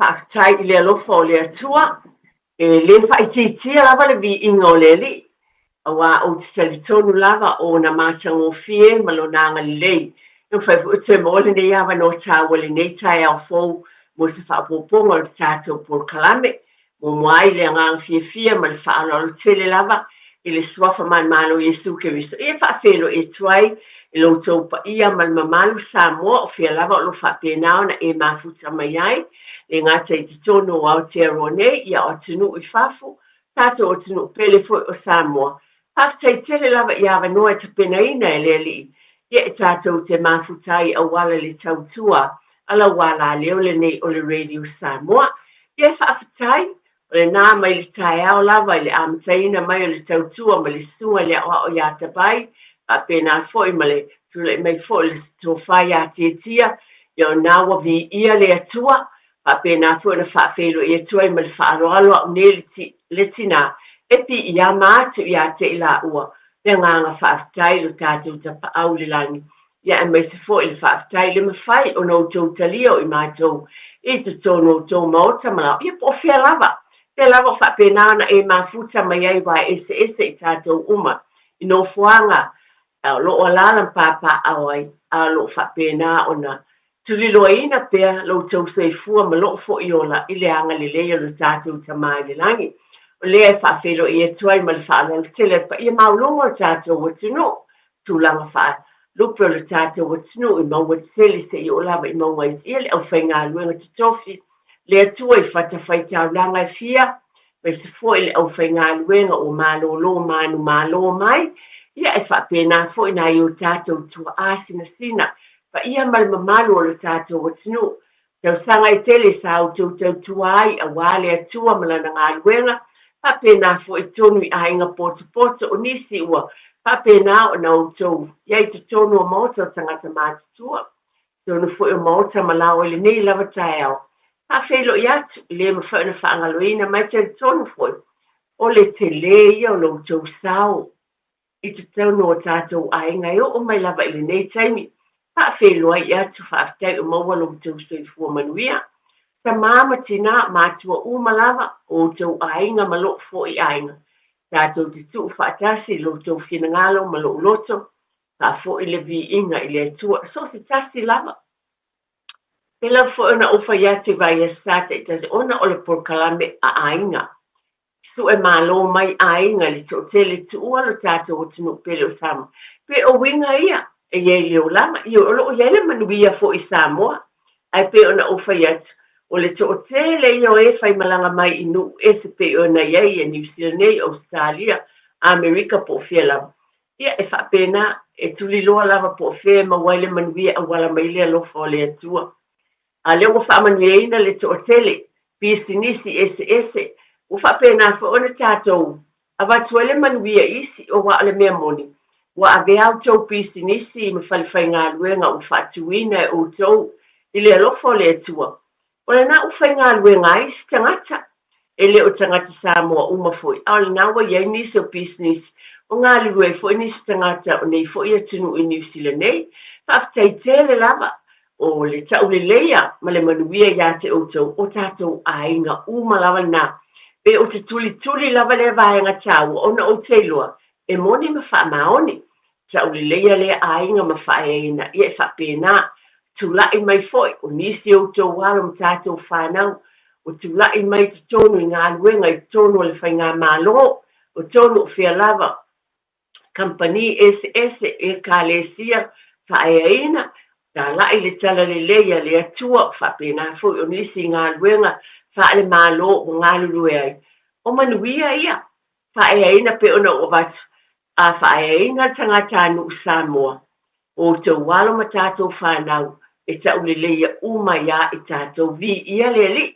Whaatai I le alofa o le atua, le whaititia lava le vi inga o le li, a wā o te talitonu lava o na mātango fie ma lo nanga lei. Nō whai fu te mōle nei awa no tā wale nei tai au fōu mo se whaapoponga o te tātou por kalame, mo mwai le nganga fie fie ma le whaalolo tele lava, I le swafa man malo Yesu Keristo. E whaafelo e tuai, I lo tau pa ia man mamalu Samoa o fia lava o lo whaapenao na e mafuta mai ai, e ngata I te tono o Aotearoa nei, ia o tunu I whafu, tātou o tunu pele fo o Samoa. Haftai tele lava I awa noa ta pena ina e le li, ia e tātou te mafutai a wala le tautua, ala wala leo le nei o le Radio Samoa, ia whaafutai, o le nā mai le tae ao lava I le amataina mai o le tautua ma le sunga le o ia tabai, a pena foi ma le tule mai foi le tofai a tia, ia o nawa vi ia le atua, a pena foi na whaafelo I atua I ma le whaaroalo au ne le tina, e pi ia mātu ia te ila ua, le nganga whaafutai lo tātou ta pa au le langi, ia e mai se foi le whaafutai le mawhai o no tau talio I mātou, I te tono tau maota malao, ia po fia lava, te lava whapena na e mafuta mai ai wa ese I tātou uma. I no fuanga, lo o lalam papa awai, a lo whapena o na tulilo ina pea lo tau seifua ma lo fo I ola I le anga le leo lo tātou tamai le langi. O lea whaafelo I e tuai ma le whaanol tele pa I maulongo o tātou watino, tūlanga wha lupe o le tātou watino I maua tele se I olava I maua I le au whainga luenga te tofi, le atua I whatawhai tau langa fia, mai se fo I le au whainga luenga o malolo manu malo mai, ia e whapena fo I nai o tātou tua asina sina, pa ia mal mamalu o le tātou watino, tau sanga I tele sa au tau tuai a wale atua malana ngā luenga, whapena fo I tonu I ainga poto o nisi ua, whapena o na o tau, iai te tonu o maota o tangata mātutua, tonu fo I o maota malao I le nei lava tae au, Hafelo I atu, le mawhauna whaangaloina mai te tonu foi. O le te le ia o lo tau sao. I te tauno o tātou ainga o mai lava I le nei taimi. Hafelo I atu whaaftai o maua lo tau soifua manuia. Ta mama tina mātua umalava o tau ainga malo fo I ainga. Tātou te tu whaatasi lo tau whinangalo malo loto. Ta fo I le vi inga I le atua. So se tasi lava. Pela fo ona ofa ia te vai sata I tase ona o le porkalame a ainga. Su e malo mai ainga li to tele tu ua lo tātou o tunu pele o Samoa. Pe o winga ia e iei leo lama. I o lo o iele manuia fo I Samoa. Ai pe ona ofa ia tu. O le to tele ia o e fai malanga mai inu e se pe ona iei e New Zealand, Australia, Amerika po fia lama. Ia e whapena e tuli loa lava po fia ma waile manuia a wala mai lea lo fo le atua. A leo wa whaamanueina le to tele, pisinisi ese, u whapena fa ona tātou, a watuele manuia isi o wa ale mea moni, wa a vea tau pisinisi I mawhalifai ngā luenga u whatuina e o tau, I le alofo le atua. O le na u whai ngā luenga isi tangata, e le o tangata Samoa umafoi, a le na wa iei nisi o pisinisi, o ngā lue fo nisi tangata o nei fo ia tunu I New Zealand nei, whaftai tele lava, o le tau le leia ma le manuia ia te o tātou ainga umalawa na. Pe o te tuli lava le vaenga tau o na o te loa, e moni ma wha maoni. Tau le leia le ainga ma wha eina, ia e wha pēnā. Tulai mai foi, o nisi o tau wala ma tātou whanau, o tulai mai te tonu I ngā luenga I tonu le whai ngā malo, o tonu o whia lava. Company ese e ka le sia wha eina, ta lai le tala le leia le atua whapena fui o nisi ngā luenga wha le malo o ngā lulue ai. O manuia ia, wha eina pe ona o watu, a wha eina tangata anu Samoa. O tau walo ma tātou whanau, e tau le leia umaya I tātou vi ia le li,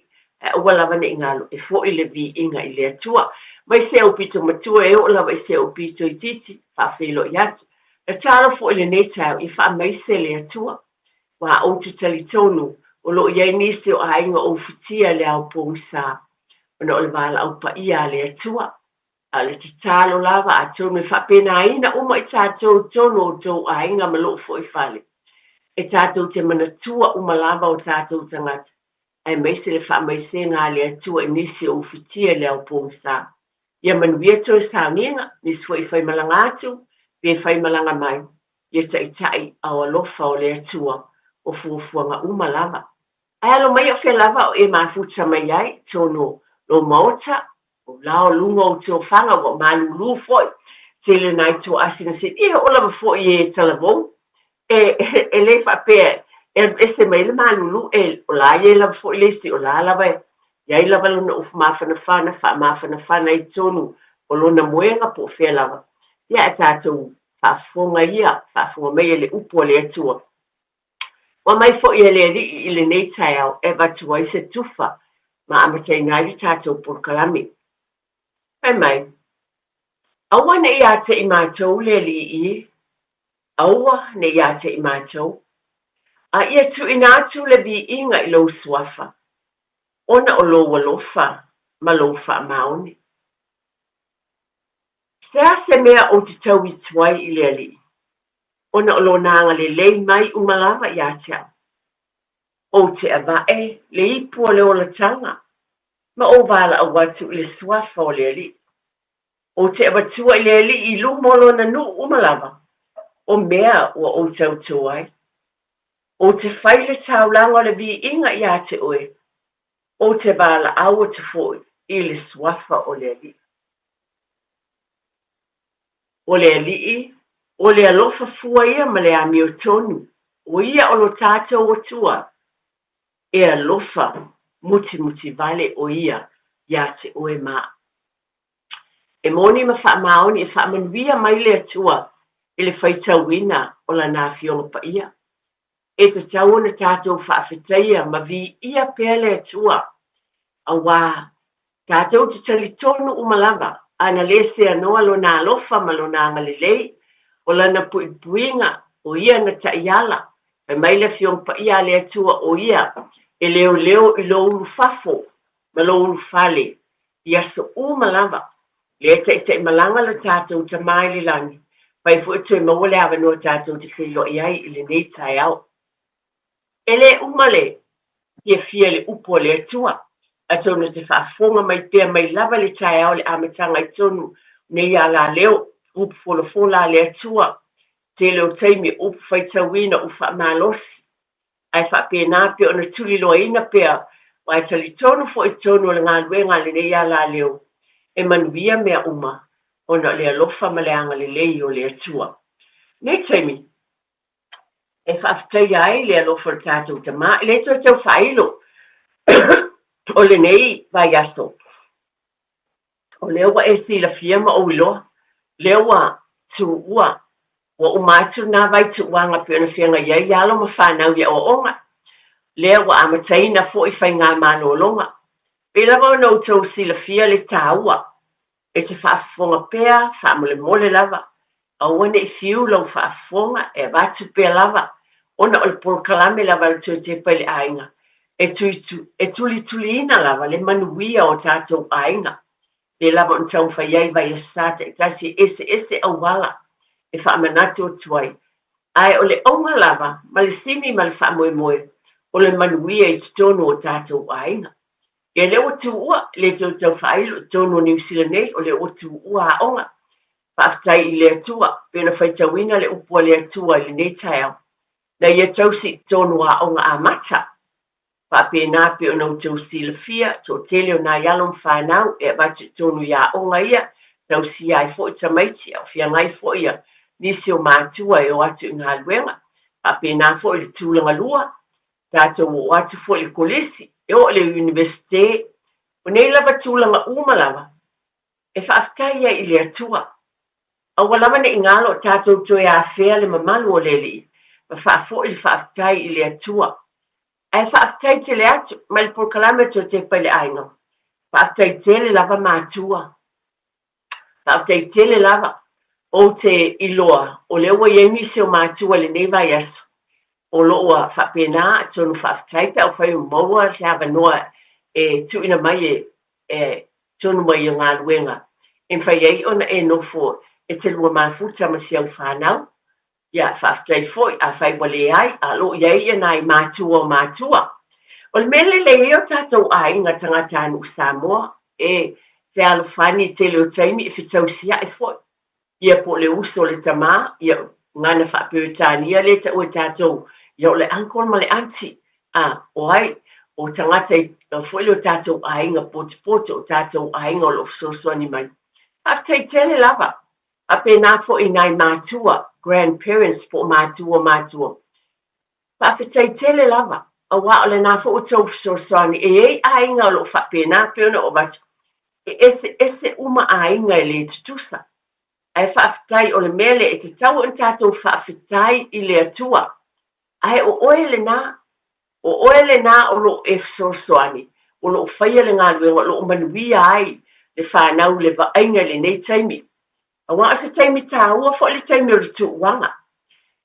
e o walawane I ngalo, e fo I le vi inga I le atua. Mai se au pito matua e o lawa I se au pito I titi, whawhelo I atu. E talo fo I le netau I wha mai se le atua. Wa o te talitonu, o lo iei nisi o ainga o futia le au pōsa, o na o le wala au pa ia le atua. A le te talo lava a tonu I whapena ina uma I tātou tonu o tō ainga ma lo fo I whale. E tātou te manatua uma lava o tātou tangata. ai mai se le whaamaisenga le atua i nisi o whitia le au pōngsa. Ia manuia toi sa minga, nisi fo i whai malanga atu, pe whai malanga mai. Ia tai au alofa o le atua o fuafuanga umalava. Ai alo mai o lava o e mafuta mai ai, tono lo maota, o lao lunga o te ofanga o malulu foi, te le nai to asina se, ia o lava foi e talavou, e le whapea, se mai le malulu, o la ie lava foi le si, o la lava e, iai lava luna ufu mawhana whana i tonu, o lona moenga po whea lava. Ia e tātou whaafonga mai le upo le atua. Wa mai fo ia le i le nei tai au e watu ai se tufa ma amatai ngai tātou porkalami. Pai mai, aua ne ia te i mātou le li i, aua ne ia te i mātou, a ia tu inatu le vi inga i lo suafa, ona o lo walofa ma lo wha maoni. Sea se mea o te tau i tuai i le li, ona o lo nanga le lei mai umalawa i atia. O te awae, le ipua le ola tanga, ma o wala a watu i le suafa o le li. O te awatua i le li i lumolo na nu umalawa, o mea ua o tau tuai. O te whaile taulanga le vi inga i ate oe, o te wala awa te foi i le suafa o le li. O le li, o le alofa fua ia ma le ami o tonu, o ia o lo tātou o tua, e alofa muti vale o ia te oe maa. E moni ma wha maoni e wha manuia mai le atua i le whaitauina o la nā fionga pa ia. E te tau na tātou whaafetaia ma vi ia pēr le atua. A wā, tātou te tali tonu umalawa, ana le se anoa lo nā alofa ma lo nā ngalilei, o la na puinga o ia na taiala, e mai le fionga pa ia le atua o ia, e leo i lo ulu fafo, ma lo ulu fale, ia so umalawa. Le te malanga le tātou ta mai le langi, pai fu e mawale awa no tātou te whilo iai i le nei tai au. E le umale, ia fia le upo le atua, a tonu te whaafonga mai pia mai lava le tai au le amatanga i tonu, nei a la leo, upu fola le atua, te leo teimi upu whaitawina ufa malosi, ai whapena pia ona tuli loa ina pia, wai tali tonu fo i tonu le ngā luenga le nei a la leo, e manuia mea uma, ona le alofa ma le anga le lei o le atua. Nei taimi, e whaafitai ai le alofa le tātou tama, le tau whailo, o le nei vai aso. O leo wa e si la fia ma o iloa, leo wa tu ua, wa umatu na vai tu wanga pia na fia nga iai, yalo ma whanau ia o onga. Leo wa amatai na fo i whai ngā mānolonga. Pela wau no tau si la fia le tāua, e te whaafonga pēr, whaamole mole lava, a wane i fiu lau whaafonga e watu pēr lava, ona o le porkalame lava le tui te pai le ainga, e tuli ina lava le manuia o tātou ainga, le lava on tau whaiai vai a sata, e tasi ese au wala, e whaamanati o tuai, ai o le onga lava, ma le simi ma le whaamoe, o le manuia i tonu o tātou ainga. E le o tu ua, le tau whailo, tono New Zealand nei, o le o tu ua a onga. Whaaftai i le atua, pēna whaitawina le upua le atua i le nei taiao. Na ia tau si tono a onga a mata. Whapena pe o nau tau si le fia, tō tele o nā yalom whanau, e batu tono ia onga ia, tau si ai fo i tamaiti, au fia ngai fo ia, nisi o mātua e o atu i ngā luenga. Whapena fo i le tūlanga lua, tātou o atu fo i le kolesi, e o le universite, o nei lava tūlanga umalawa, e whaaftai ia i le atua. A walawa ne ingalo tātou toi a whea le mamalu o le li, ma whaafo i le whaaftai i le atua. E whaaftai te le atu, ma le porkalame to te pai le ainga. Whaaftai te le lava mātua. Whaaftai te le lava, o te iloa, o le ua iengi se o mātua le nei vai aso. O loa whapena, tonu whaaftai pe au whai o maua te hawa noa e tuina mai e tonu mai o ngā luenga. E whai ei ona e nofo e te lua mafuta ma si au whanau. Ia whaaftai foi a whai wale ai, a lo iei e nai mātua o mātua. O le mele le o tātou ainga tangata anu Samoa e te alofani te leo taimi e whitausia e foi. Ia po le uso le tamā, ia ngana whapeutania le ta ue tātou, ia o le ankol ma le anti, o ai, o tangata i foi leo tātou ainga pote o tātou ainga o lo fsoswani mai. Haftai tele lava, a pena fo i nai mātua, grandparents po mātua. Whawhitai tele lava, a wā o le nā fo o tau fsoswani, e ainga o lo whapena peona o batu, ese uma ainga e le tutusa. Ai whaafitai o le mele e te tau en tātou whaafitai i le atua. Ai o oele nā o lo e fsoswani, o lo whaia le ngā luenga, o lo manuia ai le whanau le vaenga le nei taimi. A wā asa taimi tā ua fo le taimi o le tuuanga.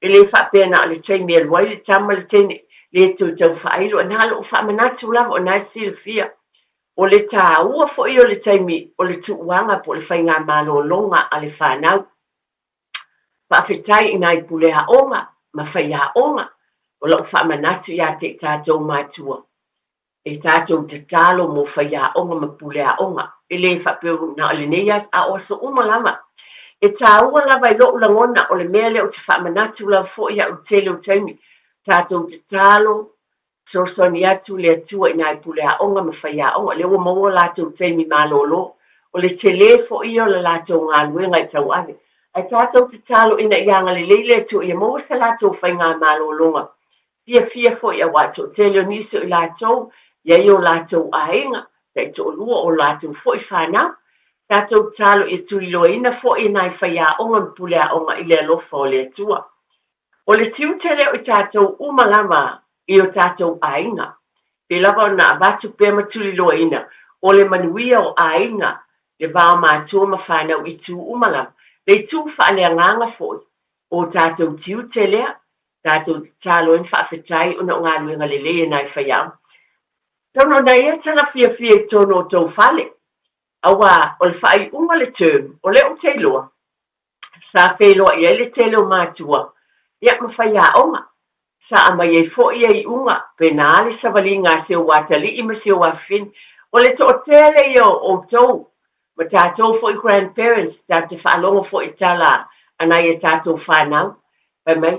E le whaapena le taimi e luai le tama le taimi le tau whaailu, anā lo whaamanatu lava o nai silfia. O le tā ua fo i o le taimi o le tuuanga po le whainga malolonga a le whanau. Whaafetai ina i pule haonga, ma whai haonga, o lau whaamanatu ia te tātou mātua. E tātou te talo mo whai haonga ma pule haonga. E le whapeu na o le neias a o so umalama. E tā ua lava i lo langona o le mea leo te whaamanatu lau fo ia o te leo taimi. Tātou te talo, so soni atu le atua ina i pule haonga ma whai haonga. Le ua maua lātou taimi malolo. O le telefo i o le lātou ngā luenga i tau ane. Ai tātou te talo ina ianga le leile atua i maua sa lātou whai ngā malolonga. Fia fo i a wātou te leo niso i lātou, ia i o lātou ahenga, te to lua o lātou fo i whanau. Tātou talo i tui loa ina fo i nai whai haonga ma pule haonga i le alofa o le atua. O le tiu te leo i tātou umalama i o tātou ainga. Pe lava o na avatu pe matuli loa ina, o le manuia o ainga, le vao mātua ma whanau i tū umalama. Le tū whaale nganga foi, o tātou tiu te lea, tātou talo in whaafetai o na ngā luenga le le nai whai au. Tono nei e tala fia tono o tau whale. Awa, o le whai unga le term, o le o te loa. Sa wheloa i ele te leo mātua. Ia ma whai haonga. Sa ama i fo i ei unga, pe nā le savali ngā seo watali i ma seo wafin. O le to o tele i o tau. Ma tātou fo i grandparents, tātou whaalonga fo i tala, anai e tātou whanau. Pai mai,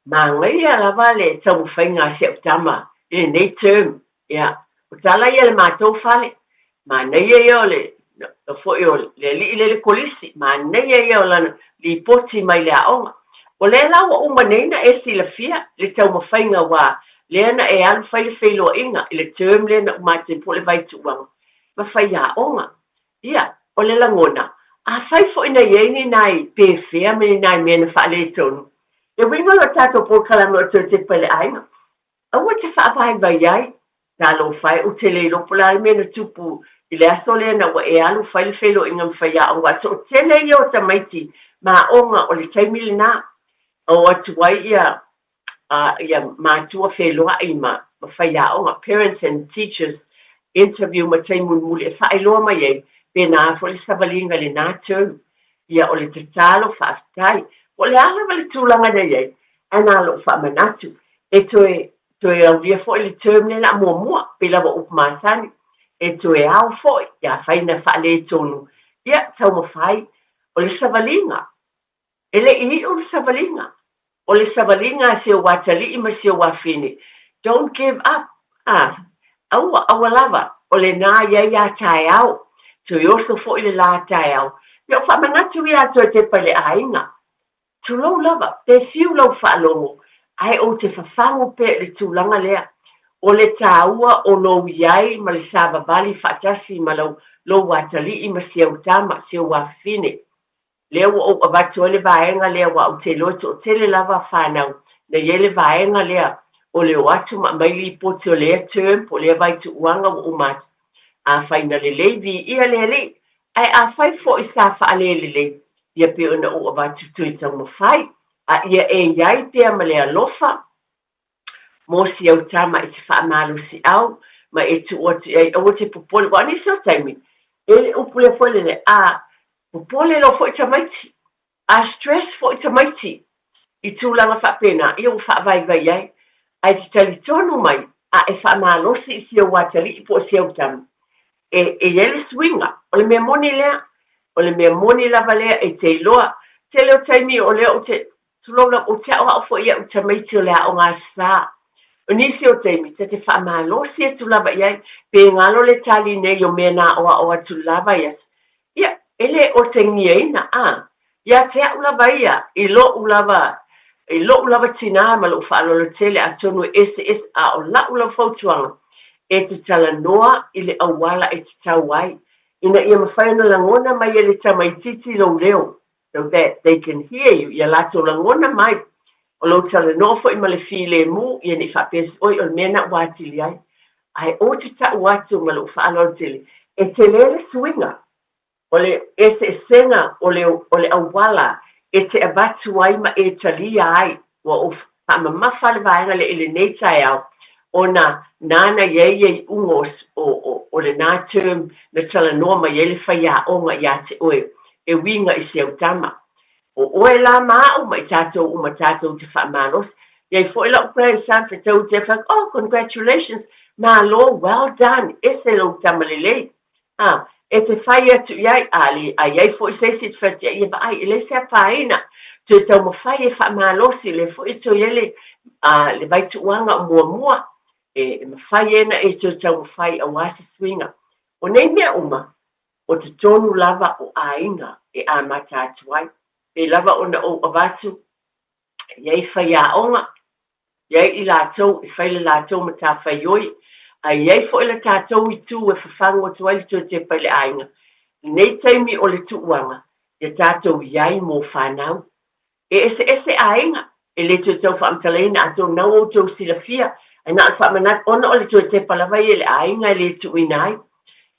mā ngai a lava le tau whai ngā seo tama, i nei term. Ia, o tala i le mātou whale. Mā nei e o le, fo i o le kolisi, mā nei e o li poti mai le aonga. O le lawa o maneina e si la fia, le tau mawhainga wā, le ana e alu whai le whailo inga, i le term le na umate po le vaitu wanga. Ma whai aonga. Ia, o le langona, a whai fo ina ieni nai pe fea me nai mena wha le tonu. E winga lo tato po kalama o te pele ainga. Awa te wha vai vai ai, talo whai o te leilo pola le mena tupu, i le aso le na wa e alu whai le whailo inga mwhai aonga. To te leio o tamaiti, ma onga o le taimili na. O atu wai ia mātua wheloa i ma whai aonga. Parents and teachers interview ma taimun muli e whaeloa mai ei. Pena fo le savalinga le nā term. Ia o le te talo whaafitai. O le ala wale tūlanga nei ei. Ana lo whaamanatu. E toe au lia fo le term le na mua. Pela wa upmasani. E toe au fo ia whaina whaale tonu. Ia tau ma whai. O le savalinga. Ele I o le savalinga. O le savalinga se o watali I ma se o wafini. Don't give up. Awa lava. O le nā ia tai au. So I also fo I le la tai au. Ia whamanatu ia to te pale ainga. Tulo lava. Pe fiu lau whaalongo. Ai o te whawhango pe le tūlanga lea. O le tāua o lo iai ma le savavali whaatasi ma lo watali I ma se o tama se o wafini. Leo o avatu o le vaenga lea wa o te loto o tele lava whanau. Na ye le vaenga lea o le o atu ma maili poti o lea term po lea vaitu uanga o umatu. A whaina le leivi ia le le. Ai a whai fo I sa wha le le. Ia pe ona o avatu tui tau ma whai. A ia e iai pia ma lea lofa. Mo si au tama I te wha malu si au. Ma e tu otu iai o te popole. Wani sa taimi. E upule fwele le a. Popole lo fo I tamaiti. A stress fo I tamaiti. I tūlanga whapena. I o wha vai ai. Ai te tali tonu mai. e whaamalosi si o watali po si au tam. E yele swinga, o le mea moni lea, o le mea moni lava lea e te iloa, te leo taimi o leo o te tulola o te awa o fo ia o te maiti o lea o ngā sā. O nisi o teimi, te whaamalosi e tulava iai, pe ngalo le tali nei o mea nā oa tulava ias. Ia, ele o te ngiaina, ia te ulava ia, i lo ulava tina ma lo whaalolo tele a tonu SS a o la ulava fautuanga. E te tala noa i le awala e te tauai. Ina ia mawhaina langona mai e le tamaititi lo leo. So that they can hear you. Ia lato langona mai. O lo tala noa fo i ma le file mu, ia ni whapesi oi o le mena watili ai. Ai o te tau watu ma lo whaalolo tele. E te lele swinga. O le ese senga o le awala. E te abatu ai ma e talia ai. Wa o whamamawhale vaenga le ele neitai au. Ona nana ye ungos o le nā term na tala noa ma yele whaia onga ia te oe e winga i se autama. O oe la maa o mai tātou o ma tātou te whaamanos. Iei fo ila o grandson for tau te whak, oh, congratulations, ma lo, well done, e se lo tamalele. E te whai atu iai, a iei fo i se sit whatia, ia ba ai, ele se a whaina, tu tau ma whai e whaamalosi, le fo i to yele, le vaitu uanga o mua. E mawhai ena e tau mawhai a wasa swinga. O nei mea uma, o te tonu lava o ainga e a mata atuai. E lava ona o avatu, iei whai a onga, iei I lātou, I whaile lātou ma tā whai oi, a iei fo ila tātou I tū e whawhango atuai li tō te paile ainga. Nei taimi o le tuuanga, ia tātou iai mō whanau. E ese ainga, e le tō whaamtaleina atou nau o tō silafia, e nā whamanat ona o le tō te palawai e le ainga e le tuinai.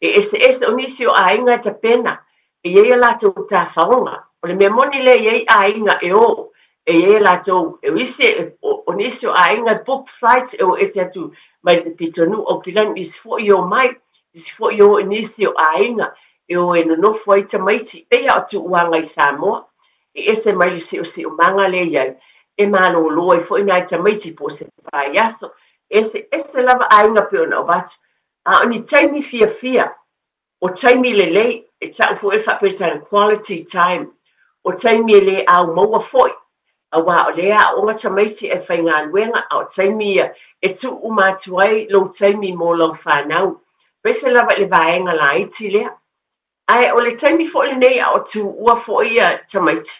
E ese o nisi o ainga ta pena, e iei lātou tā whaonga. O le mea moni le iei ainga e o, e iei lātou, e wisi o nisi o ainga book flight e o ese atu mai le pitonu o kilanu isi fo I o mai, isi fo I o nisi o ainga, e o e nonofu ai tamaiti, e ia o tu uanga I Samoa, e ese mai le si o manga le iei, e malo loa I fo I nai tamaiti po se paiaso, ese lava ainga pe ona o batu. A oni taimi fia, o taimi lei, e tau fo e whapetana quality time, o taimi le au maua foi, a wā o lea o ngā tamaiti e whai ngā luenga, a o taimi e tu umatuai lo taimi mō lau whanau. Pese lava le vaenga la iti lea. Ai o le taimi fo le nei a o tu ua fo ia tamaiti.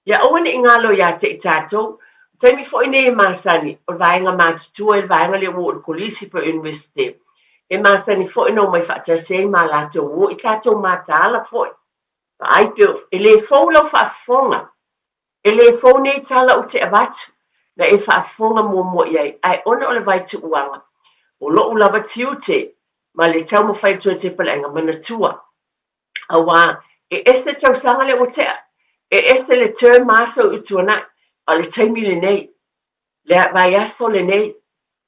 Ia oane I ngalo ia te I tātou, taimi fo nei e masani, o vaenga mātutua e vaenga le uo o kolisi pa universite. E masani fo no mai whaatasei mā lātou uo, I tātou mātāla fo. Ai pio, e le fo lau whaafonga, e le fo nei tala o te avatu, na e whaafonga mua iai, ai ona o le vaitu uanga. O lo ulava tiu te, ma le tau mawhai tua te palenga manatua. A wā, e ese tau sanga le o tea, e ese le term maso utuana, a le taimi le nei, le vai aso le nei,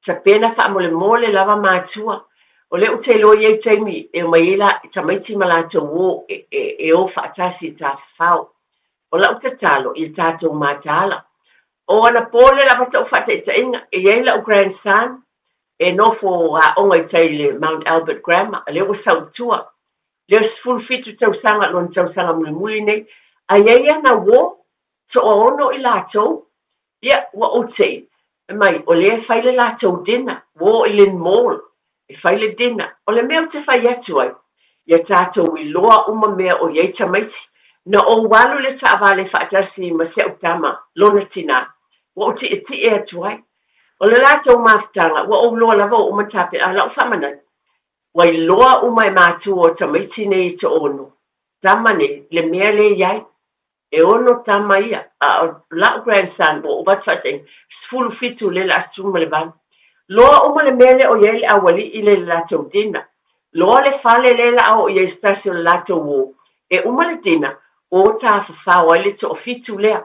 ta pena wha mole lava mātua, o le o te loa iei taimi, e o maila, ta maiti malato wo, e o whaatasi ta whao. O la uta talo, I tātou mātala. O ana pole lava tau whata I tainga, e iei la o grandson, e nofo a onga I taile Mount Albert Grammar, le o sautua, le o fulfitu tau sanga, lon tau sanga muli nei, a iei ana wo, so o ono I lātou, ia, wa o te, mai, o le whaile lātou dina, wo I lin mall, e whaile dina, o le mea o te whai atu ai, ia tātou I loa uma mea o iei tamaiti, na o walu le taawale whaatasi ma se utama, lona tina, wa o te e atu ai, o le lātou mawhtanga, wa o loa lava o umatape, a lau whamanat, wa I loa uma e mātu o tamaiti nei te ono, tamane, le mea le iai, e ono tama ia, a lau grandson, o ubat whateng, sfulu fitu le la asuma le van. Loa uma le mele o iei le awali I le lātou dina. Loa le fale le la au iei stasio le lātou wo. E uma le dina, o ta whawhawa le to o fitu lea.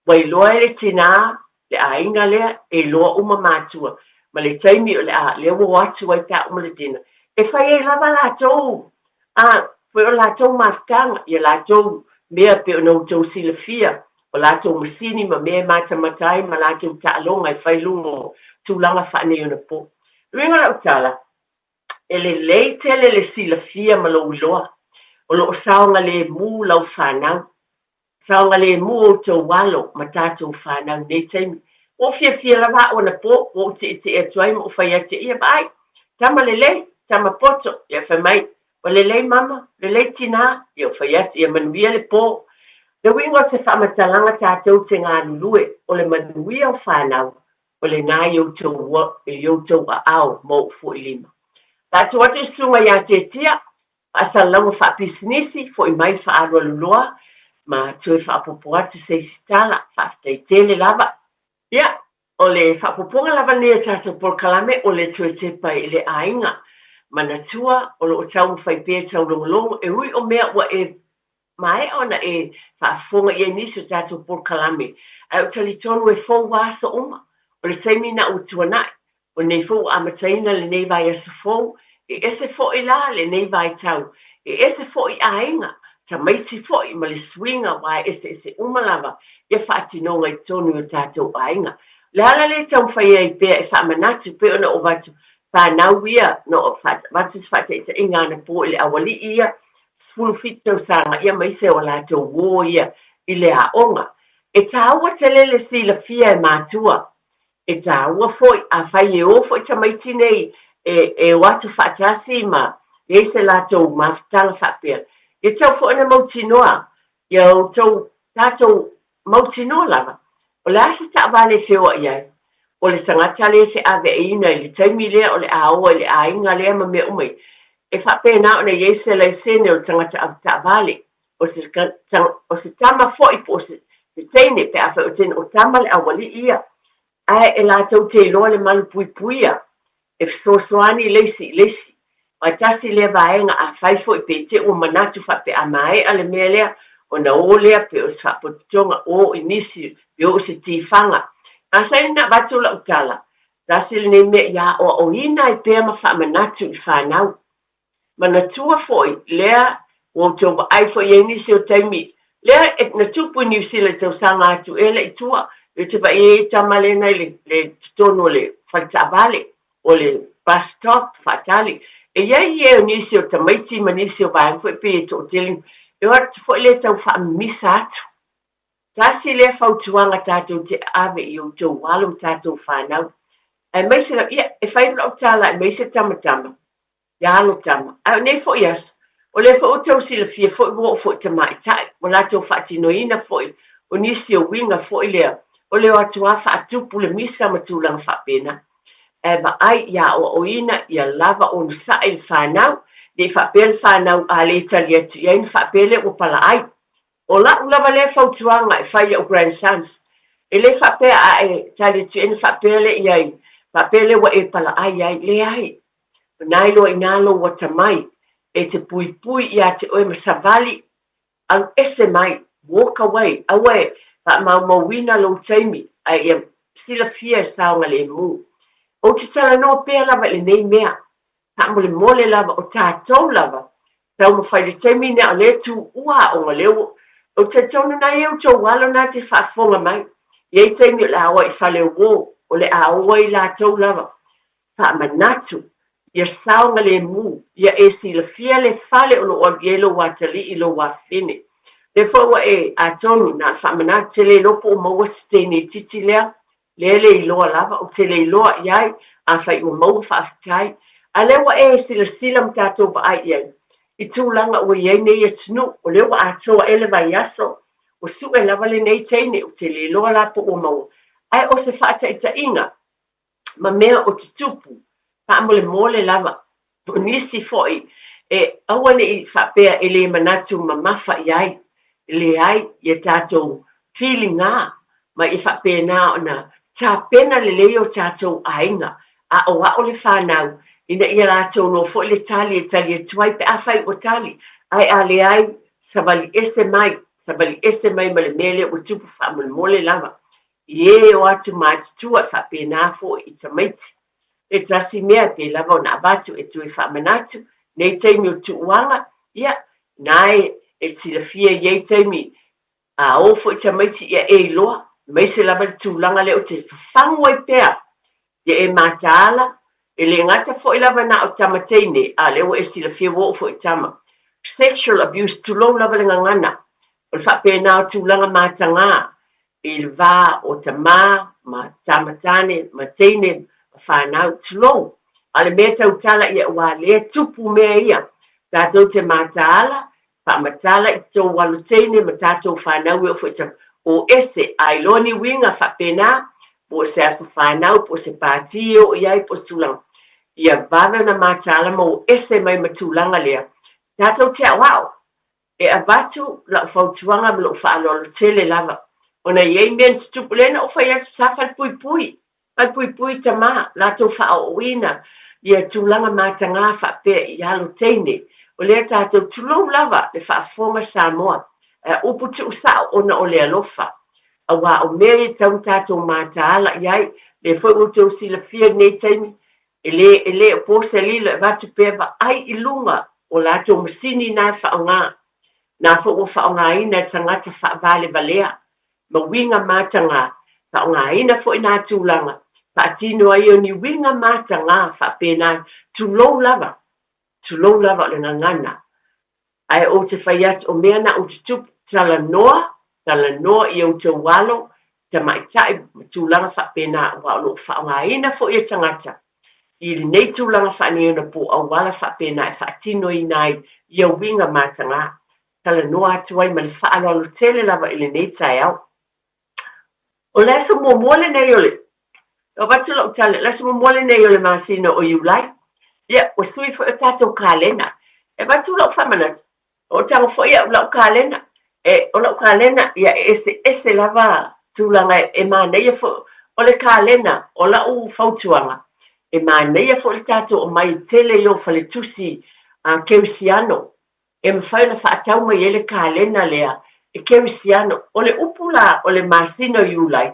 Wai loa le tina, le ainga lea, e loa uma mātua. Ma le taimi o le a, le wo atu ai ta uma le dina. E whai e lava lātou. Whai o lātou maftanga, ia lātou mea pe o nou tau sila fia, o lātou masini ma mea mata matai, ma lātou ta alonga e whai lungo tūlanga whanei ona po. Ringa la utala. Ele leitele le silafia ma lo iloa. O lo saonga le mu lau whanau. Saonga le mu o tau walo ma tātou whanau nei taimi. O fia lawa o na po, o te e tuai mo whai ate ia bai. Tama lelei, tama poto, ia whamai. O lelei mama, lelei tina, ia whai ate ia manuia le po. Le wingo se whamatalanga tātou te ngā nulue, o le manuia o whanau. O le nā iau a au mo fu ilima. Tātou ate sunga ia te tia, asa lango wha pisnisi, fo i mai wha arua luloa, ma tue wha popo atu se sitala, wha tele lava. Ia, o le wha poponga lava nea tātou por kalame, o le tue tepa i le ainga. Mana tua, o lo tau mwhai pēr tau longolongo, e hui o mea ua e mai ona e whaafonga i nisi o tātou por kalame. Ai o tali tonu e fōu wāsa oma, o le taimi na utuanai, o nei fōu amataina le nei vai asa fōu, e ese fōu i la le nei vai tau, e ese fōu i ainga, ta maiti fōu i ma le swinga wai ese umalava, ia whaatinonga i tonu o tātou ainga. Le ala le tau whai ai pēr e whaamanatu pēr ona o watu, whanau ia, no o watu whataita inga na pō i le awali ia, sfulu fitau sanga ia maise o lātou wō ia i le aonga. E tāua te lele si la fia e mātua. E tāua foi a whai e o foi ta maiti nei e watu whatasi ma e se lātou mawhtanga whapea. E tau foi na mautinoa. Ia o tau tātou mautinoa lava. O le asa ta wale whioa iai. O le tangata le se ave e ina i le taimi lea o le aoa i le ainga lea ma mea umai. E whapena o na iese lai sene o tangata avta vale. O se tama foi po se teine pe awha o tene o tama le awali ia. Ai e la tau te loa le malu puipuia. E soani leisi. Mai tasi le vaenga a whai foi pe te o manatu whape a mai ale mea lea. O na o lea pe o se whapotonga o inisi pe o se tifanga. A sai na watu la utala. Tasi le ne mea ia o ina i pēr ma whamanatu i whanau. Mana tua foi, lea, o tau ai foi e nisi o taimi. Lea, e na tupu ni usila tau sanga atu, ele i tua, le te pa e tamale nei le tono le whaitavale, o le bus stop, whatali. E iei e o nisi o tamaiti, ma nisi o vai, foi pe e to tiling, e wata foi le tau whaamisa atu. Tasi lea whautuanga tātou te ave i o tau walum tātou whanau. E meise la, ia, e whaipula o tala, e meise tamatama. Ya lo tama. Ai nei fo yes. O le fo tau sila fia fo wo fo te mai tai. O la tau fatino ina fo. O nisi o winga fo le. O le atu afa atu pule misa matulang fa pena. E ba ai ya o ina ya lava on sa il fanau. De fa pel fanau a le talia tu ya in fa pele o pala ai. O la lava le fo tuanga e fa ya o grandsons. E le fa pe a e talia tu in fa pele ya. Fa pele wa e pala ai ai le ai. Nailo inalo wata mai e te pui ia te oe masavali ang ese mai walk away pa mawina lo taimi ai sila fia saunga le mu o ki tala no pea lava le nei mea ta mole lava o tātou lava tau mo whai le taimi ne o le tu ua o leo o te tonu na eo tau walo na te whaafonga mai i taimi o le awa i whale o le awa i la tau lava pa manatu ia saunga le mu, ia e sila fia le fale o lo o yelo watali i lo wafine. Le fwa e a tonu na whamana te le lopo o maua stene titi lea, le iloa lava o te le iloa iai, a whai o maua whaafitai. A lewa e sila mtato ba ai iai. I tūlanga o iai nei atunu, o lewa a toa ele vai aso, o su e lava le nei teine o te le iloa lapo o maua. Ai o se whaata ita inga, ma mea o te tupu, mole lava o nisi foi e awane i whapea e le manatu ma mafa iai le ai i tātou feelinga ma i whapea nā o na tā pena le leo tātou ainga a o a o le whanau ina i rātou no foi le tali e tuai pe a whai o tali ai a le ai sabali ese mai ma le mele o tupu mole lava i e o atu mātutua whapea nā foi i tamaiti e tasi mea te lava o na abatu e tui whamanatu, nei teimi o tuuanga, ia, nai e sila fia iei teimi a ofo i tamaiti ia e loa, mai se lava le tūlanga leo te whangua i pea, ia e mātaala, le ngata fo lava na o tama teine a le o esi la fia wo fo tama sexual abuse tu lo lava le ngana o fa pe na tu langa matanga il va o tama ma tama tane ma teine fa na tu lo ale meta utala ia wa le tupu me ia tatou te matala pa matala i tō walu teine ma tatou whanau e o tama o ese ai loni winga fa pena po se asa whanau po se pātio iai po sulang ia vana na matala mo ese mai matulanga lea tatou te awao e avatu la fautuanga mlo whaalolo tele lava ona iei men tupulena o whai atu safal pui pui tama latou whaoina ia tulanga matanga fa pe ialo teine o lea tatou tulou lava le whaafonga Samoa upu tu usao ona o lea lofa awa o mea tau tatou matala iai le foi o tau sila fia nei taimi ele o pose lila vatu peva ai ilunga o latou masini na whaonga na fo o whaonga ina tangata whaavale valea ma winga matanga whaonga ina fo ina tūlanga Patino ai o ni winga matanga whapena tulou lava le ngangana ai o te whaiat o mea na o te tup tala noa i o te walo te maitai tūlanga whapena wa o lo whaonga ina fo i tangata i nei tūlanga whaneona po au wala whapena e whaatino i nai i o winga matanga tala noa atu ai ma le whaalo tele lava i le nei tai au o lesa mole nei ole o batu lo tale lesa mole nei ole masino o Iulai ia o sui fo tatou kalena e batu lo whamanat o tango fo ia lo kalena e o lo kalena ia ese lava tūlanga e manei fo o le kalena o la u fautuanga e manei fo le tatou o mai tele yo fale tusi a keusiano e mwhai na whaatau mai ele kalena lea e keusiano o le upula o le masino Iulai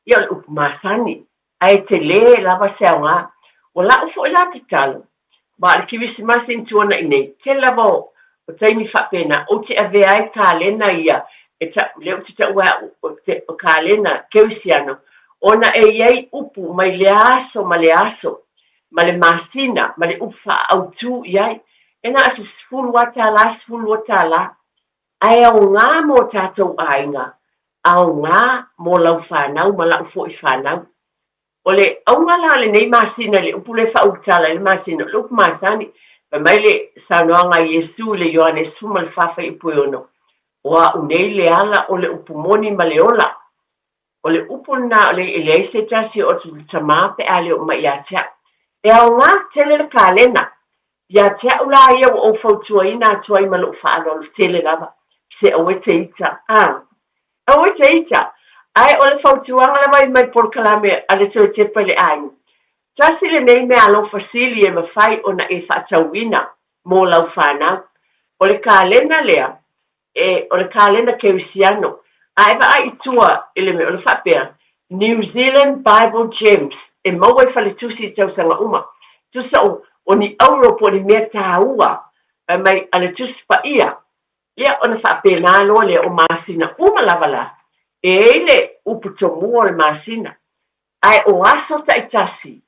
ia o le upu masani ai te le lava seaunga o la u fo ila te talo ma le kiwisi masin tuona inei te lava o taimi whapena o te ave ai kalena ia e ta leo te ta ua o kalena keusiano ona e iei upu mai le aso ma le masina ma le upu au tu iai ena asa sifulu watala ai au ngā mo tātou ainga au ngā mo lau whanau ma lau fo i whanau o le au ngā la le nei masina le upu le whautala le masina le upu masani pa mai le sanoanga Yesu le Ioanes fuma le whawha i pui ono oa unei le ala o le upu moni ma le ola o le upu na o le ele se tasi o tu tamā pe ale o mai atea e au ngā tele le kalena ia te ula ia o fautua ina atua i malo whaalo le tele lava se awe te ita awe te ita ai o le fautuanga lava i mai porkalame ale tue te pele ai tasi le nei mea alo fasili e mawhai o na e whaatauina mō lau whanau o le kalena lea o le kalena keusiano ai wa ai tua ele me o le whapea New Zealand Bible Gems e maua i whale tusi tausanga uma tusa o ni Europa ni mea tāua mai ale tusi pa ia o na whapena alo le o masina uma lavala e ele upu tomua le masina ai o aso taitasi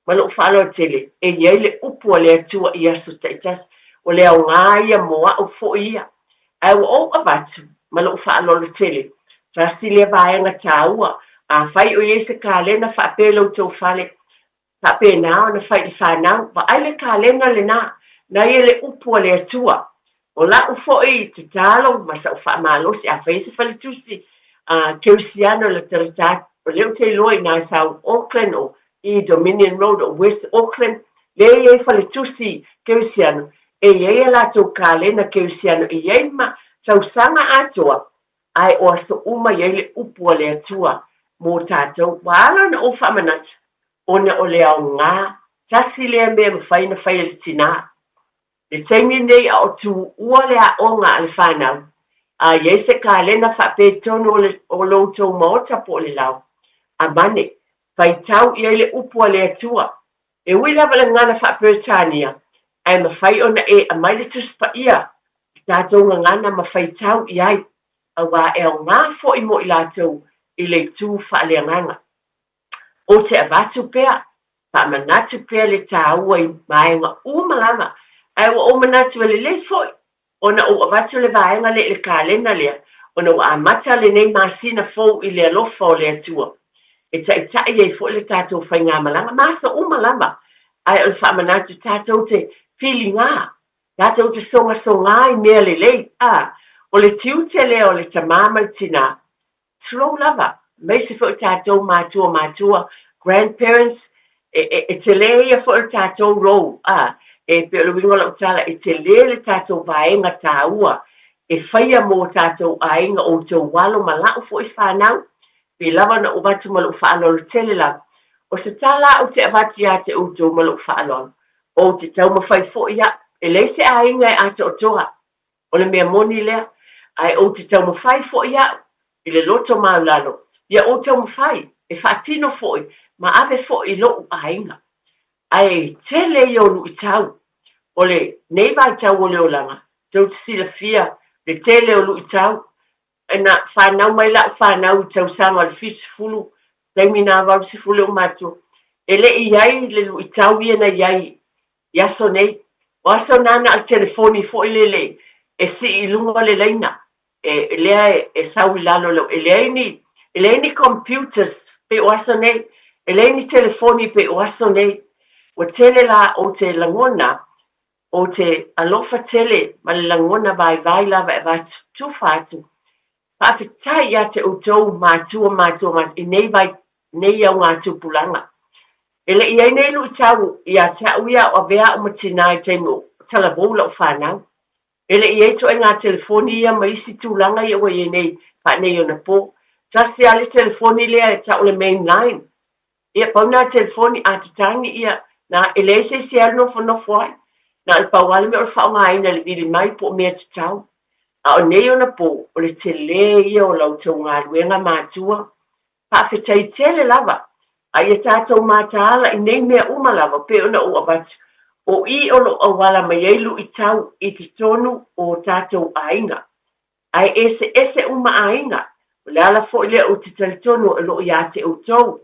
ma lo whaalo tele e iei le upu le atua i aso taitasi o le au ngā ia moa o fo ia ai o avatu ma lo whaalo le tele tasi le vaenga tāua a whai o iese kalena whapelo tau whale whapena o na whai i whanau wa ai le kalena le na ia le upu le atua o la u fo i te talo ma sa u whaamalosi a whaise whale tusi keusiano le tarataki o leo te loi nā sau Auckland o i Dominion Road o West Auckland le e whale tusi keusiano e e la tau kalena keusiano e e ma tau sanga atoa ai o aso uma i le upu le atua mō tātou wala na o whamanata o na o le au ngā tasi lea mea mawhai na whai le tina le taimi nei a o tu ua le a onga ale whanau a iese kalena whapetono o loutou maota po le lau a mane whai tau i le upu le atua e ui lava le ngana whapetania ai mawhai ona e a mai le tuspa ia tātou ngana mawhai tau i ai a wā e o ngā fo i mo i lātou i le tū whaaleanganga. O te avatu pea, Whaamanatu pia le tāua I maenga umalama. Ai wa o manatu le foi. Ona o avatu le vaenga le kālena lea. Ona wa amata le nei masina fou I le alofa o le atua. E tai e fo le tātou whainga malanga. Masa umalama. Ai o le whaamanatu tātou te whili ngā. Tātou te songa I mea le lei. O le tiu te lea o le tamama tina. Slow lava. Mai se fo tātou mātua. Grandparents. E te le ia fo le tātou rou. E pe o wingo la utala e te le tātou vaenga tāua. E whaia mō tātou ainga o tau walo malau fo I whanau. Pe lava na ubatu malu whaalolo tele la. O se tala o te avati a te utou malu whaalolo. O te tau mawhai fo ia. E le se ainga e ata o toa. O le mea moni lea. Ai o te tau mawhai fo ia. I le loto maulalo. Ia o tau mawhai. E whaatino fo I. Ma ave fo I lo ainga. Ai te le I onu I tau. O le nei vai tau o le olanga. Tau te sila fia. Le te le olu I tau. E na whanau mai la whanau I tau sama le fisi fulu. Taimi nā waru si fulu o matu. E le iai le lu I tau ia na iai. Iaso nei. O aso nana al telefoni fo I le. E si I lunga le leina. E lea e sau I lalo lo. E lea ni computers pe o aso nei. E lea ni telefoni pe o aso nei. O tele la o te langona. O te alofa tele ma le langona vai lava e vai tufatu. Whawhitai ia te utou mātua I nei vai nei au ngā tupulanga. E le iai nei lu tau ia te au ia o vea o matina I teimu talabola o whanau. E le iai to e ngā telefoni ia ma isi tūlanga ia wai nei pa nei o na po. Tasi ale telefoni lea e tau le main line. Ia pauna telefoni a tatangi ia na e le se si no ai. Na il pawale me o whaonga ina le vili mai po mea te tau. A o nei o na po, o le te le ia o lau tau ngā luenga mātua. Pawhitai tele lava. A ia tātou mātaala I nei mea umalava pe o na o avatu. O I o lo awala mai eilu I tau I te tonu o tātou ainga. Ai ese uma ainga. O le ala fo ile o te talitonu o lo ia te utou.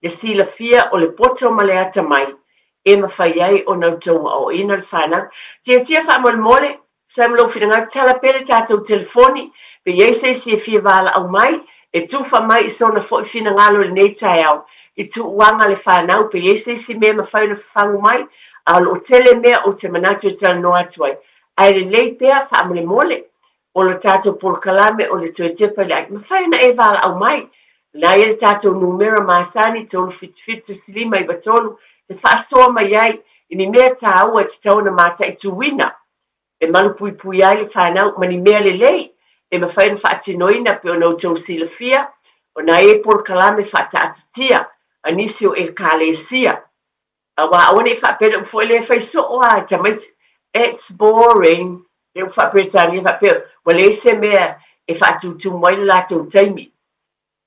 Le sila fia o le poto ma le ata mai. E mawhai ai o nau tau o ina le whanau. Tia wha mole. Sa mlo whianga tala pere tātou telefoni. Pe iei se fia wala au mai. E tuwha mai I sona fo I whina ngalo le nei tai au. I tu uanga le whanau. Pe iei se mea mawhai na whangu mai. A lo tele mea o te manatu e tala no atuai. Ai le lei pea wha mole. O le tātou polkalame o le tue tepa le ai. Mawhai na e wala au mai. Na ia le tātou numera maasani tolu fitu silima I batolu. Te whaasoa mai ai. Ini mea tā ua te tauna mata I tuwina. E malu pui ai le whanau, mani mea le lei, e mawhai na whaatinoina pe o nau tau sila fia, o na e por kalame whaatatia, anisi o e kālesia. A wā awane e whaapere ufo ele e whaiso o a, tamait, it's boring, e whaapere tani e whaapere, wale e se mea e whaatutu mai la tau taimi.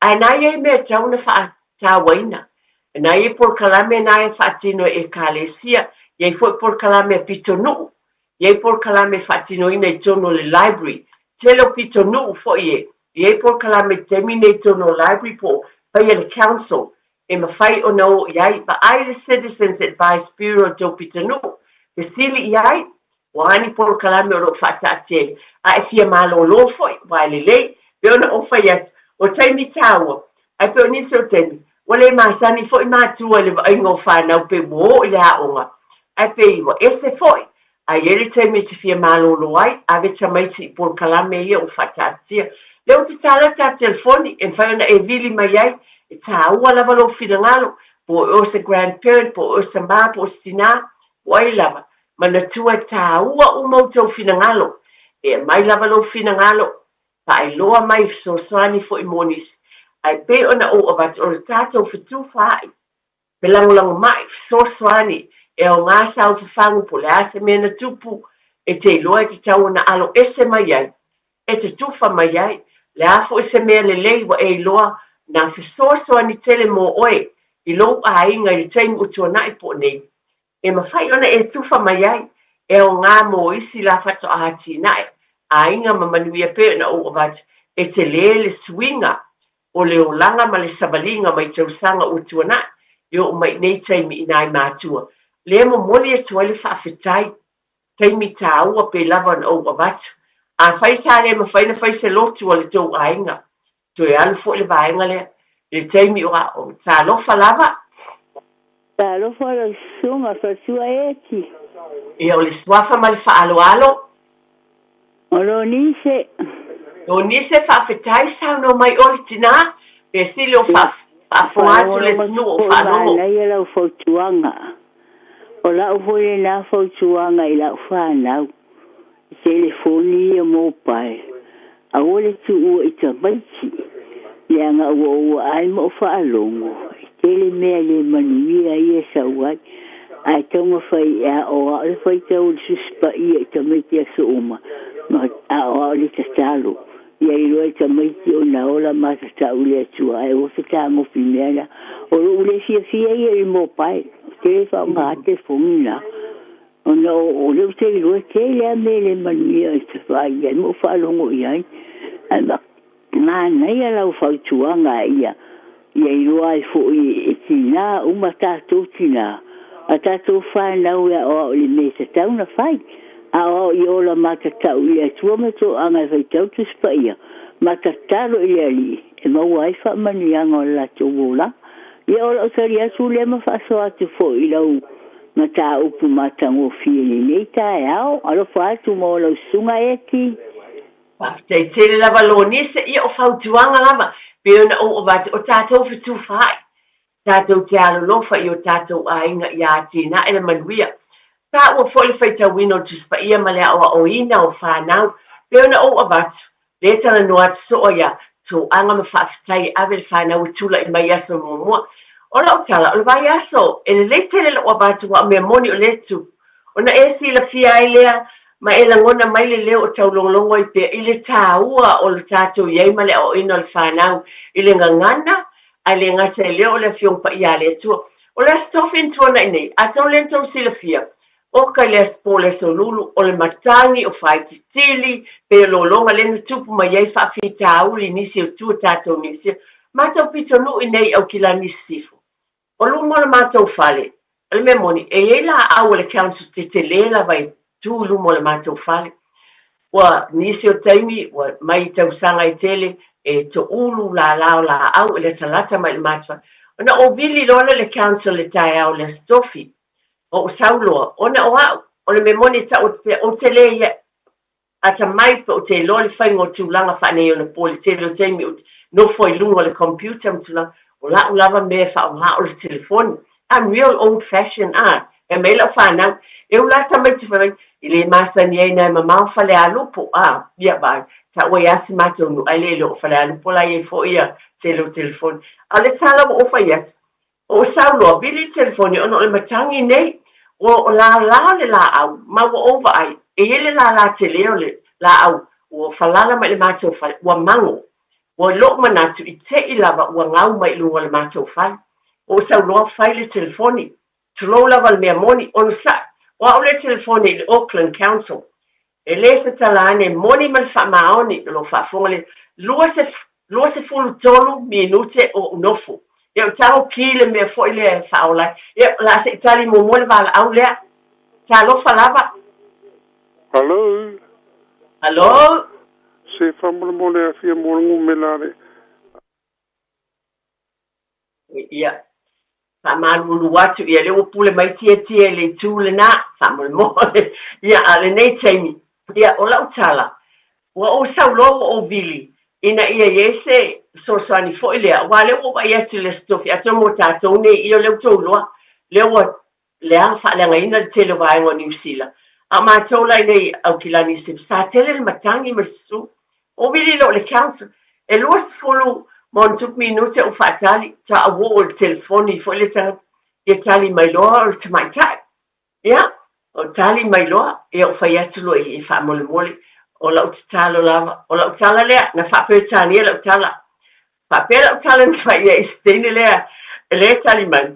A na e mea tauna whaatawaina, e na e por kalame na e whaatino e kālesia, e fo por kalame pito nuu. Iei por kalame whaatinoina I tono le library. Telo pito nuu fo ie. Iei por kalame temine I tono library po. Pai le council. E mawhai o nao iai. Ba ai le Citizens Advice Bureau to pito nuu. Te sili iai. Wani por kalame o lo whaatatia. A e fia malo lo fo i. Wai le lei. Beona o whaiat. O taimi taua. Ai pe o nisi o temi. Wale maasani fo I mātua le aingo whanau pe mo I le haonga. Ai pe iwa. Ese fo I. A ele te me te fia malolo ai, a ve tamaiti por kalame ia o whatatia. Leo te tala ta telefoni, e whaiona e vili mai ai, e ta ua lava lo whina ngalo, po o se grandparent, po o se mā, po o se tina, po ai lava. Mana tua ta ua umautou whina ngalo, e mai lava lo whina ngalo, pa ai loa mai so swani fo I monis. Ai pe ona o avat o le tātou whitu whai, pe langolango mai so swani, e o ngā sau whawhangu po le ase mena tupu, e te iloa te tau na alo ese mai ai, e te tuwha mai ai, le afo ese mea le leiwa e iloa na whisoasoa ni tele mō oe, I lo a inga I teimu utua nai po nei. E mawhai ona e tuwha mai ai, e o ngā mō isi la whato a hati nai, a inga mamanuia pe na o avat, e te le swinga, o le o langa ma le sabalinga mai tausanga utua nai, Yo mai nei taimi ina i mātua. Le mo moli atua le whaafetai, taimi tā ua pe lava na o avatu. A whai sa le ma whaina whai se lotu o le tau ainga. To e alu fo le vaenga le taimi o tā lofa lava. Tā lofa la sunga sa sua eti. E o le swafa ma le whaalo alo. O lo nise. O nise whaafetai sa no mai o le tina. E sili o whaafongato le tinu o whaanomo. Nei e lau fautuanga. O lau hoi na fautuanga i lau whanau. Telefoni e mobile. A ole tu ua i ta maiti. Leanga ua ai mo whaalongo. Tele mea le manuia i e sauai. Ai taunga whai a o a le whai tau le suspa i e ta maiti a so uma. Ma a o a le ta talo. Ia i roa ta maiti o na ola ma ta tau le atua. Ai o se ta ngofi mea o lo ule fia fia i e mobile. Tele wha ngā te fungina. O na o leo te i roa te lea me le manuia i ta whai. Ai mo whaalongo i ai. Ai ma ngā nei a lau whautuanga ia. Ia i roa i fo i tina, uma tātou tina. A tātou whanau e o le me ta tau na whai. A o i ola mata tau i a tua me tō anga i whai tau tu spaia. Mata taro i ali. E mau ai wha manuianga o la tō wola. Ia ola o tari atu le ma whaaso atu fo i lau. Ma tā upu mata ngō fie ni nei tā e ao. Alo whaatu mo lau sunga e ti. Te tele lava lo nise ia o whautuanga lava. Peo na o vate o tātou whitu whai. Tātou te alo lofa i o tātou ainga i a tina e le manuia. Tā ua fo le whaita wino tuspa ia ma lea o ina o whanau. Peo na o vate. Le tana no atu so o ia. Tō anga ma whaafitai ave le whanau tula i mai aso mōmua. O la o tala, o le vai aso. E le tele la o vate wa mea moni o letu. O na e si la fia ai lea. Ma e langona mai le leo o tau longolongo i pia i le tāua o le tātou iei ma le o ina le whanau i le ngangana ai le ngata e leo o le fiongpa i a le atua. O le stofin tuana i nei, a tau le tau sila fia. O kai le spo le so lulu o le matangi o whai titili pe lo longa le na tupu ma iei whaafi tāuli nisi o tua tātou nisi. Ma tau pito nu i nei au kila nisi sifu. O lu mo le mātou whale, le me moni, e ei la au le council te te lela vai tūlu mo le mātou whale. Wa nisi o taimi, wa mai tau sanga i tele, e to ulu la lao la au, le talata mai le mātou. Ona o vili lona le council le tai au le stofi, o sauloa, ona o au, o le memoni ta o tele ia, ata mai pe o te lo le whaingo tūlanga whanei o le pōle tele o taimi, no foi lungo le computer mtūlanga, o la ulava me wha o le telefoni. I'm real old fashioned e me la whanau, e ula tamai te whanau, i le masa ni ei nei mamau whale a lupo, ia bai, ta oi asi matou nu, ai le lo whale a lupo la i fo ia tele o telefoni. A le tala o whaiat, o sauloa, bili telefoni, ono le matangi nei, o la le la au, ma wa ova ai, e ele la tele o le la au, o whalala mai le matou whale, ua mango, o lo manatu i te i lava, ua ngau mai lunga le matou whale, o sauloa whai le telefoni, tulo lava le mea moni, ono sa, wa o le telefoni le Auckland Council, e le se talane moni mal wha maoni, lo wha fonga le, lua se fulu tolu minute o unofu, e o tau ki le mea fo i le wha o lai, e la se itali mo mo le wala au lea, ta lo wha lava. Hello? Hello? Se whamura mo le a fia mo ngu me lare. Ia. Whamalulu watu ia le upule mai tia le tūle nā, whamulmole, ia ale nei teimi, ia o lau tala, ua o sauloa o vili, ina ia iese sosoani fo ilea, wa le ua ia tu le stofi, ato mo tātou nei ia leo tōloa, leo lea whaaleanga ina le tele waenga o New Zealand, a mātou lai nei au kilani sip, sa tele le matangi masu, o vili lo le council, e luas fulu, mon tuk minute o fatali ta a wo o telefoni fo le tanga e tali mai loa o te mai tai ia o tali mai loa e o fai atu lo i fa mole mole o la utalo lava o la utala lea na fa pe tani la utala fa pe la utala ni fai e stene lea le tali mai.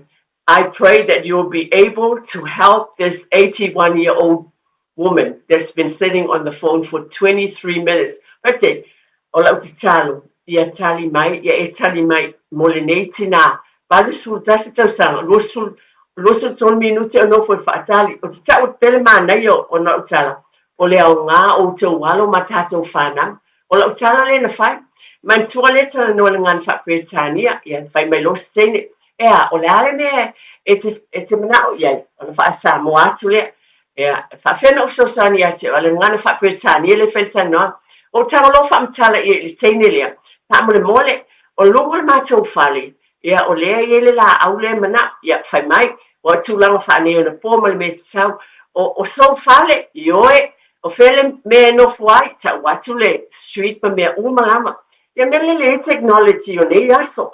I pray that you'll be able to help this 81-year-old woman that's been sitting on the phone for 23 minutes. Pate o la utalo ia tali mai, ia e tali mai mole nei tina, valusul tasi tausanga lusul tol minuti ono foi faatali o te tau pele manai o na utala o le au ngā o te walo matatou whanau o la utala le na whai man tua le tala no le ngan whapretania ia whai mai los tene ea o le ale me e te manao iai o na wha Samoa atu lea ea whawhena o sosani ate o le ngan whapretania le whaitanoa o tala lo whamtala i le teine lea Tamole mole o lungo le matou fale ia o lea ia le la au le mana ia fai mai o tulanga fane ona po mal me tau o so fale ioe o fele me no fuai ta watu le street pa me umalama ia mele le technology o ne aso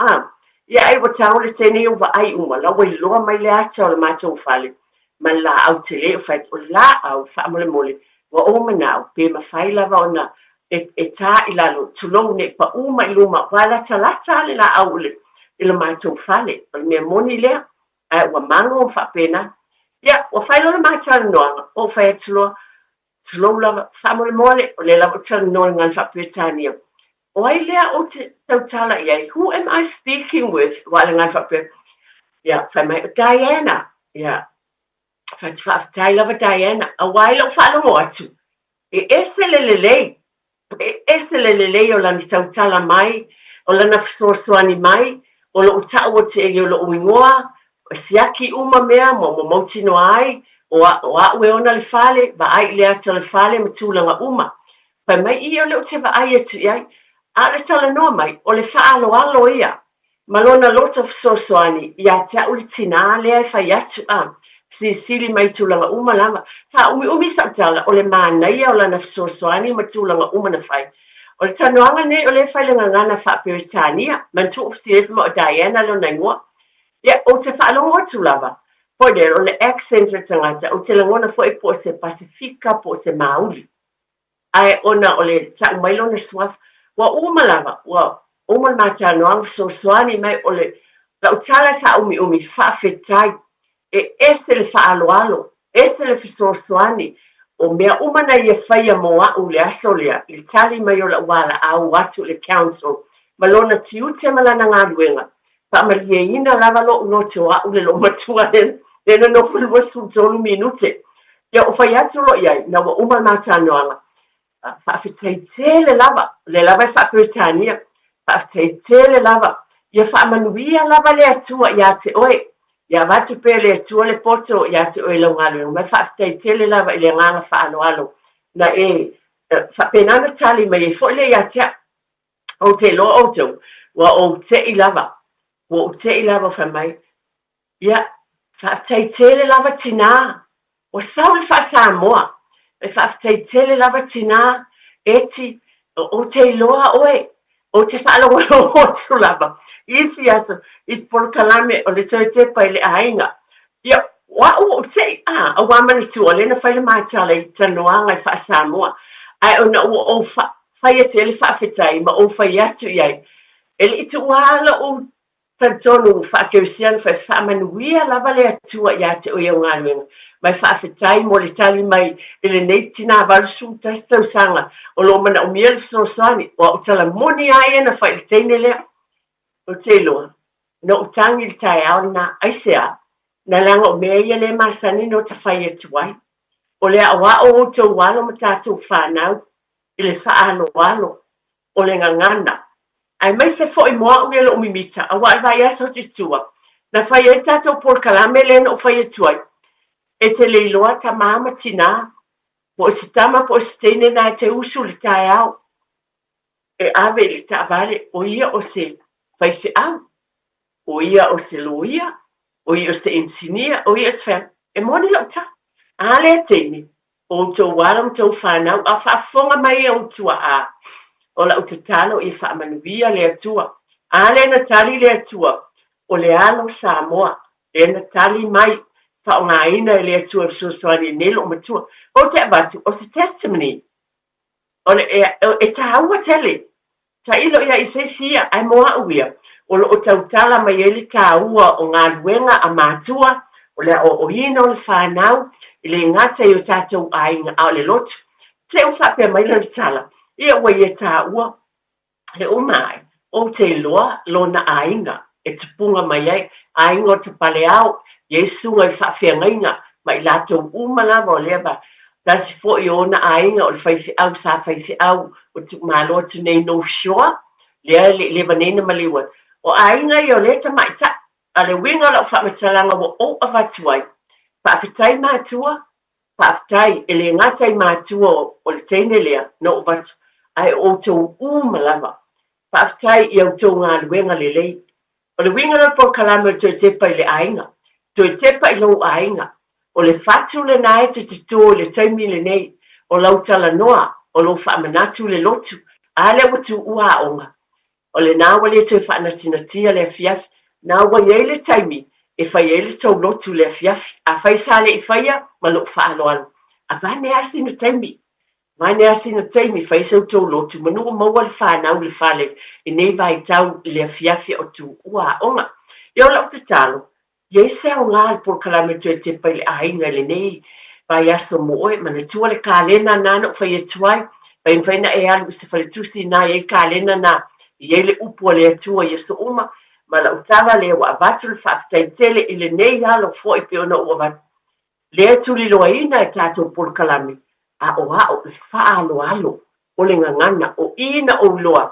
ia ai wa tau le tene o va ai umala wa loa mai le ata o le matou fale ma la au te le fai o la au fa mole mole wa o manao pe ma fai lava ona e tā i lalo tulou ne pa uma i luma wala talata le la au le ila mātou fale o le mea moni lea wa mango o whapena ia wa whailo le mātou noanga o whai tulou lava whamole mole o le lava tala noa ngan whapetania o ai lea o te tautala iai who am I speaking with wale ngan whapetania ia whai mai o Diana ia whai lava Diana a wailo whalo mo atu e ese lelei ese lelei o lani tautala mai, o lana fesoasoani mai, o lo utau o te ege o lo uingoa, o siaki uma mea, mo mautino ai, o aue ona le fale, ba ai le ata le fale, ma tūlanga uma. Pai mai i o le o te va ai atu iai, a le tala noa mai, o le whaalo alo ia, malona lota fesoasoani, ia te au le tina lea e whai atu sili mai tūlanga uma lama. Ha umi sautala o le mānaia o lana fesoasoani ma tūlanga uma na whai. O le tanoanga ne o le whailenga ngana whaperitania, man tu opsirefa ma o Diana lo naingoa. Ia, o te whaalongo atu lava. Pode, o le accent le tangata, o te langona fo e po se Pasifika, po se Mauli. Ai ona o le tau mailo na swaf, wa uma lava, wa uma mata noang fesoasoani mai o le lautala wha umi whaafetai, e ese le whaaloalo, ese le fesoasoani, o mea umana ia whaia moa u le aso lea, i tali mai o la wala au watu le council, malona tiu te malana ngā ruenga, pa maria ina lava lo unote wa u le lo matua lena no fulwa su tolu minute, ia o whai atu lo iai, na wa umana mata noanga, whaafetai te le lava e whaapritania, whaafetai te le lava, ia whaamanuia lava le atua ia te oe, ia watu pele atua le poto ia te oe lau ngalo, mai whaafetai tele lava i le nganga whaaloalo, na whaapenana tali mai e fo le ia tea, o te lo auto, wa o te i lava wha mai, ia whaafetai tele lava tina, o sau le wha Samoa, e whaafetai tele lava tina, eti, o te loa oe, o te whaaloalo o tu lava, isi aso, i por kalame o le te pai le ainga. Ia, wa o te, a wamani tua, lena whaile mātala i tanoanga i wha Samoa. Ai ona o whai atu ele whaafetai, ma o whai atu iai. Ele i tu wala o tantonu whaakeusian, whai whaamanuia lava le atua i ate o iau ngāluenga. Mai whaafetai mo le tali mai ele nei tina varusu tastau sanga, o lo mana o mia le fsosani, o tala moni ai ena whai le teine lea. O te loa, no utangi le tae au na aisea, na langa o mea ia le masani no ta whai atuai. O le awa o tau walo ma tātou whanau, i le whaano walo, o le ngangana. Ai mai se fo i moa ue lo umimita, awa i vai aso te tua, na whai e tātou por kalame le no whai atuai. E te leiloa ta mama tina, po si tama po si teine na te usu le tae au. E ave le ta vale, o ia o se fai fe au, o ia o se loia, o ia o se ensinia, o ia se fai, e moni lau ta, a le teini, o tau walam tau whanau, a whaafonga mai e o tua a, o lau te talo i whaamanuia le atua, a le na tali le atua, o le alo Samoa, le na tali mai, whaonga ina le atua sosoani nelo o matua, o te abatu, o se testimony, o le e taua tele, ta ilo ia i se sia, ai moa uia, o lo o tautala mai ele tāua o ngā luenga a mātua, o le o ina o le whanau, i le ngata i o tātou ainga au le lotu. Te o whapea mai lana tala, ia ua i e tāua, he o mai, o te loa lo na ainga, e tupunga mai ai ainga o te pale au ye sunga i whawhiangainga mai lato umalava o leba tasi fo i ona ainga o le whaifi au sa whaifi au o tu malo tu nei no shore lea le vanena maliwa o ainga i o le ta mai ta a le winga la whamatalanga wo o avatuai whawhitai mātua whawhitai e le ngata i mātua o le teine lea no o vatu ai o tau umalava whawhitai i au tau ngā luenga le lei o le winga na por kalama to tepa i le ainga to tepa i lo ainga o le fatu le nai te tō le taimi le nei o lau tala noa o lo whaamanatu le lotu a le watu ua onga o le nā wale te whaanatinatia le fiafi nā wa iei le taimi e whai e le tau lotu le fiafi a whai sale i whaia ma lo whaaloalo a vane asi na taimi Mai asi na taimi whai sau tau lotu manu o maua le whanau le whale i nei vai tau le fiafi o tu ua onga i o lau te talo Ye se o ngā por kalame tu te pai le ainga le nei vai aso moe mana tua le kalena nana whai e tuai pai mwhaina e alu se whale tusi na e kalena na i le upo le atua i so uma ma la utawa le wa avatu le whaafitai tele i le nei halo fo i peona ua vatu le atuli loa ina e tātou por kalame a o le whaalo alo o le ngangana o ina o loa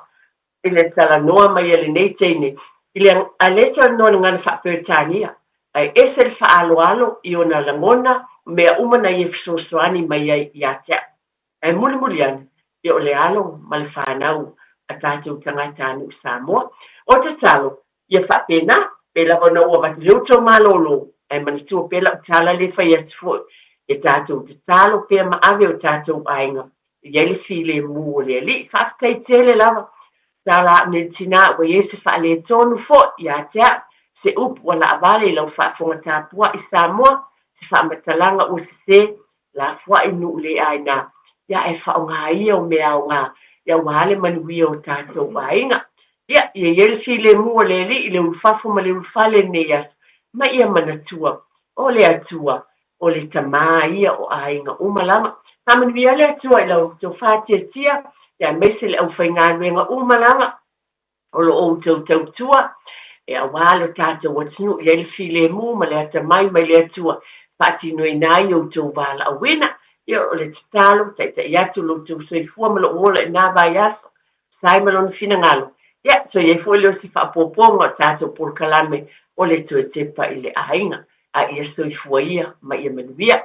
i le tala noa mai le nei teine i le aleta noa ngana whaaperetania ai ese le whaaloalo i ona langona mea umana i e fisosoani mai ai i atea. Ai muli ana i o le alo ma le whanau a tātou tangata anu Samoa. O te talo, i e whapena, pe lava na ua vati leo tau malolo, ai manitua pela o tala le whai atu fo, e tātou te talo pe ma ave o tātou ainga. I ele file mu o le li, whaftai tele lava, tala ne tina wa yese whaale tonu fo, i atea, se up wala avale lau whaafonga tāpua i Samoa, se whaamatalanga o se la fwa i nu le aina. Ia e whaonga ia o mea o ngā, ia wale manuia o tātou wainga. Ia, ia yele file mua le li, i le ulfafo ma le ulfale ne as, ma ia manatua, o le atua, o le tamā ia o ainga umalama. Hamanuia le atua i lau tau whātia tia, ia mese le au whainga nuenga umalama, o lo o tau tua, e a wale tātou watinu, ia le file mua ma le atamai mai le atua, pati noi nai o tau wala a wina, ia o le tatalo, taita i atu lo tau soifua ma lo ola e nā vai aso, sai ma lo na fina ngalo. Ia, so ia fo leo si whaapoponga o tātou por kalame o le tue tepa i le ainga, a ia soifua ia ma ia manuia.